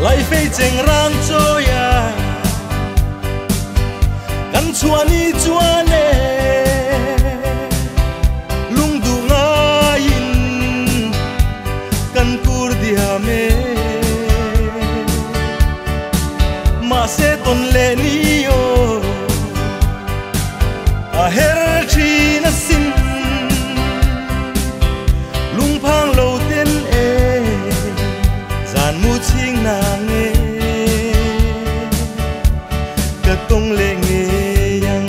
lại phê chênh rang cho ya căn chua ni chua nè lung du nga in căn kur dia me mà sẽ tôn lệ ni yo a her chi na sin lung phang lâu tên e giàn mu ching na nghe cả tông lệ nghe yang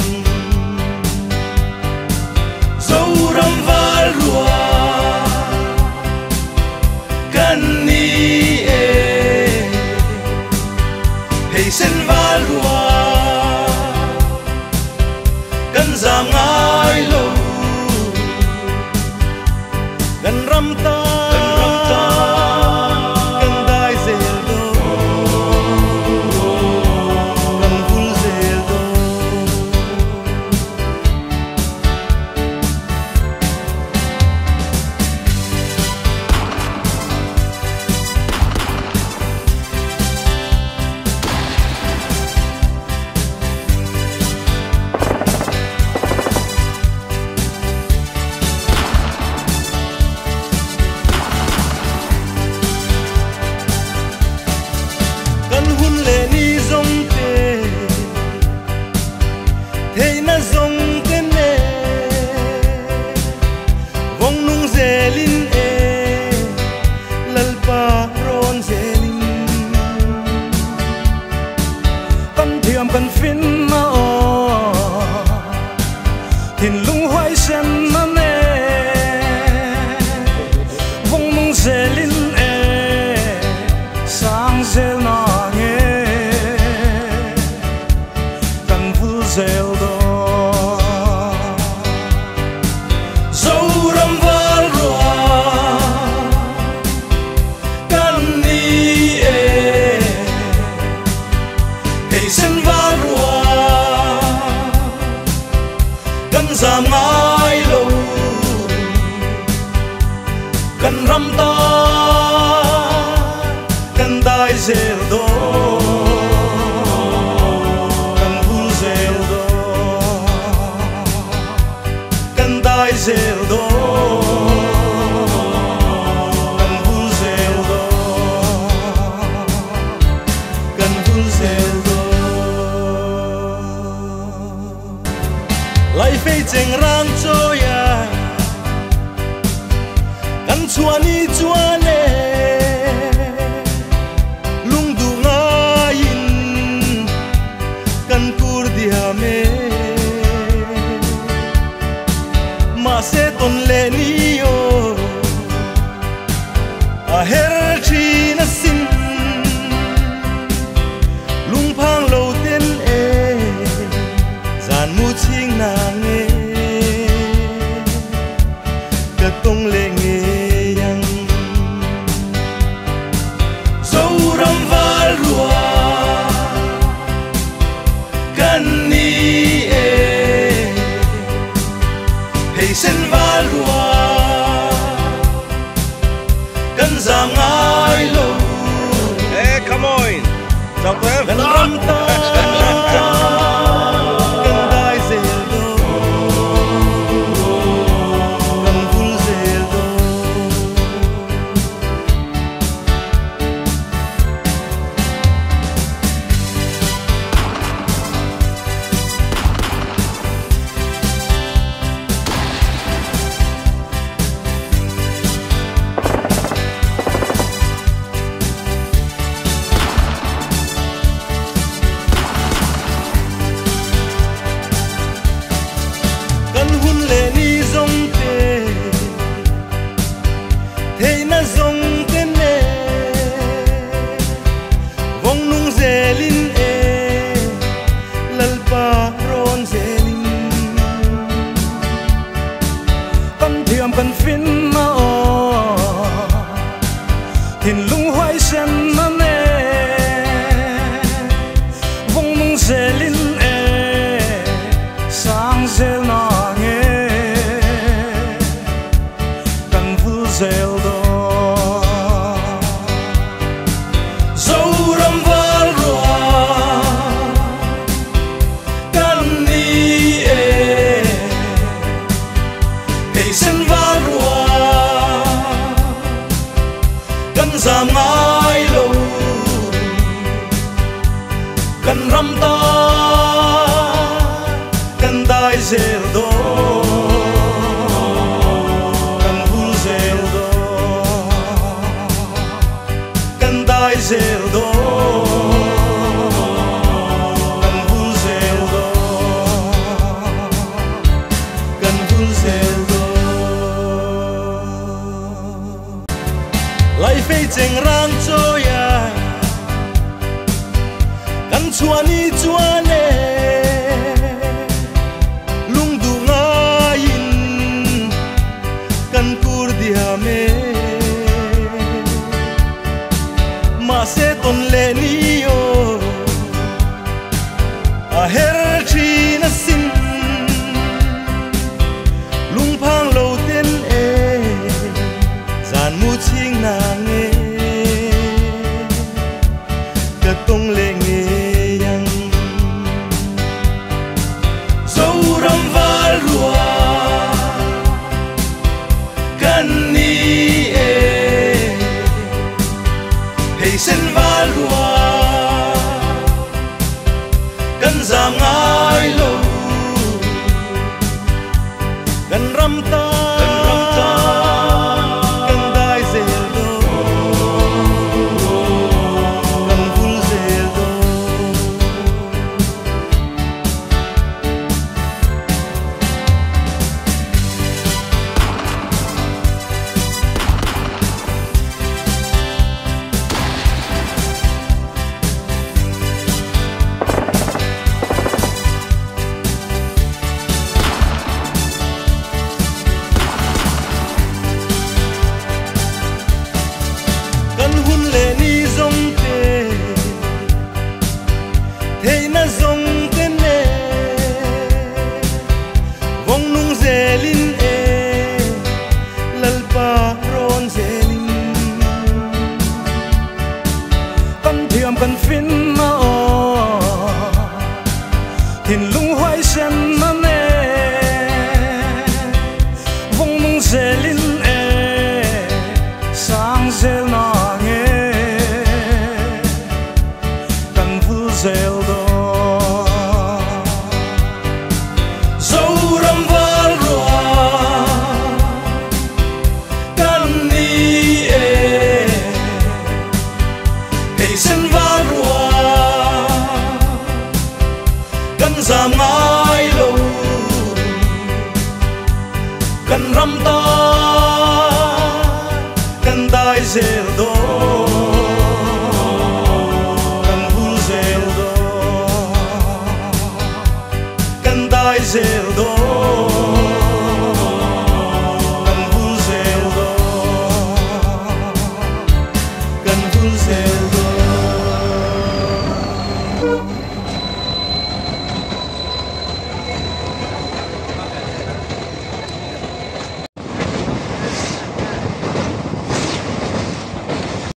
dâu ram va lua kan ni e hey sen va lua kan zam ngai lo kan ram ta kan dai zel do kan vul zel do kan hun le ni zong te thei na zong te ne vong nung zelin e lalpa ron zelin kan thiam kan fin na o thin lung hoai sen na ne vong nung zelin e sang zel na zel do dâu ram va lua kan ni e hey sen va lua kan zam ngai lo kan ram ta kan dai zel do zel do kan vul zel do kan vul zel do lại phê chênh rang cho ya kan chua ni chua nè lung du nga in kan kur dia me mà sẽ tôn lệ ni yo a her chi na sin lung phang lâu tên e giàn mu ching na nghe cả tông lệ nghe yang ngai lo kan ram ta kan dai zel do kan bul zel do kan dai zel do kan bul zel do kan bul zel do lai fei cheng ran cho ya kan chuan ni chuan e lung du nga in kan kur dia me ma se ton le ni yo a her chi na sin lung phang lo ten e zan mu ching na nge ka tong le nge yang zo ram val rua kan ni e hey sen val rua kan zam ngai lo kan ram ta kan dai zel do kan bul zel do kan hun le ni zong te thei na zong te ne vong nung zelin e lalpa ron zelin kan thiam kan fin na o thin lung hoai sen na ne vong nung zelin e sang zel na zel do zo ram val rua kan ni e hey sen val rua kan zam ngai lo kan ram ta kan dai zel do zel do kan bul zel do kan bul zel do